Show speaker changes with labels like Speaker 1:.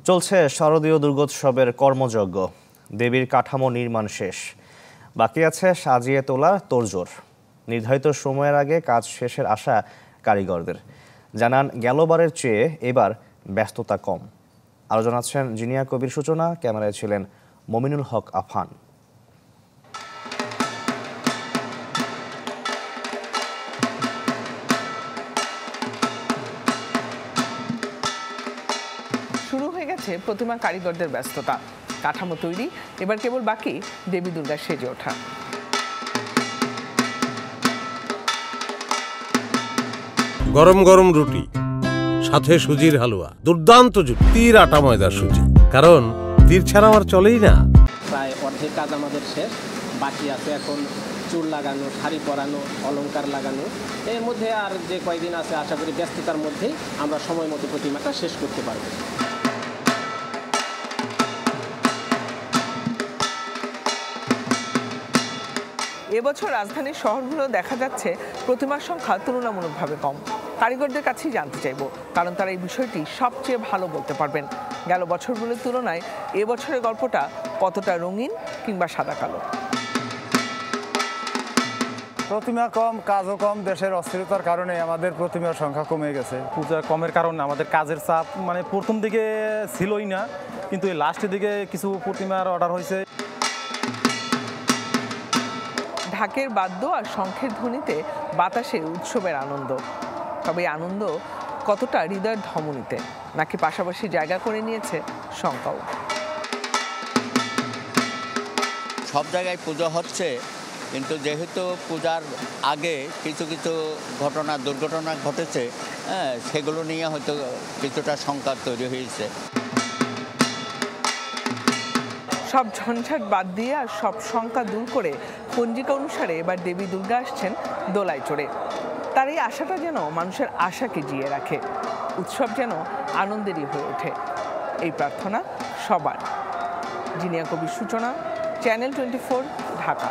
Speaker 1: চলছে শারদীয় দুর্গোৎসবের কর্মযজ্ঞ। দেবীর কাঠামো নির্মাণ শেষ, বাকি আছে সাজিয়ে তোলা তোড়জোড়। নির্ধারিত সময়ের আগে কাজ শেষের আশা কারিগরদের। জানান গেলবারের চেয়ে এবার ব্যস্ততা কম। আরও জানাচ্ছেন জিনিয়া কবির সূচনা, ক্যামেরায় ছিলেন মমিনুল হক আফান।
Speaker 2: শুরু হয়ে গেছে প্রতিমা কারিগরদের ব্যস্ততা। কাঠামো তৈরি, এবার কেবল বাকি দেবী দুর্গা সেজে ওঠা।
Speaker 3: গরম গরম রুটি, সাথে সুজির হালুয়া, দুর্দান্ত জুটি, তীর আটা ময়দার সুজি, কারণ তীর ছাড়া আমার চলেই না।
Speaker 4: প্রায় অর্ধেক কাজ আমাদের শেষ, বাকি আছে এখন চুল লাগানো, শাড়ি পরানো, অলংকার লাগানো। এর মধ্যে আর যে কয়েকদিন আছে, আশা করি ব্যস্ততার মধ্যেই আমরা সময় মতো প্রতিমাটা শেষ করতে পারবো।
Speaker 2: এবছর রাজধানীর শহরগুলো দেখা যাচ্ছে প্রতিমার সংখ্যা তুলনামূলকভাবে কম। কারিগরদের কাছেই জানতে চাইব, কারণ তারা এই বিষয়টি সবচেয়ে ভালো বলতে পারবেন। গেল বছরগুলোর তুলনায় এবছরের গল্পটা কতটা রঙিন কিংবা সাদা কালো।
Speaker 5: প্রতিমা কম, কাজও কম। দেশের অস্থিরতার কারণে আমাদের প্রতিমার সংখ্যা কমে গেছে।
Speaker 6: পূজা কমের কারণে আমাদের কাজের চাপ প্রথম দিকে ছিলই না, কিন্তু এই লাস্টের দিকে কিছু প্রতিমার অর্ডার হয়েছে।
Speaker 2: ঢাকের বাদ্য আর শঙ্খের ধ্বনিতে বাতাসে উৎসবের আনন্দ। তবে আনন্দ কতটা হৃদয়ের ধমনীতে, নাকি পাশাপাশি জায়গা করে নিয়েছে শঙ্কাও।
Speaker 7: সব জায়গায় পুজো হচ্ছে, কিন্তু যেহেতু পূজার আগে কিছু কিছু দুর্ঘটনা ঘটেছে, সেগুলো নিয়ে হয়তো কিছুটা শঙ্কা তৈরি হয়েছে।
Speaker 2: সব ঝঞ্ঝাট বাদ দিয়ে আর সব শঙ্কা দূর করে পঞ্জিকা অনুসারে এবার দেবী দুর্গা আসছেন দোলায় চড়ে। তার এই আশাটা যেন মানুষের আশাকে জিয়ে রাখে, উৎসব যেন আনন্দেরই হয়ে ওঠে, এই প্রার্থনা সবার। জিনিয়া কবির সূচনা, চ্যানেল 24, ঢাকা।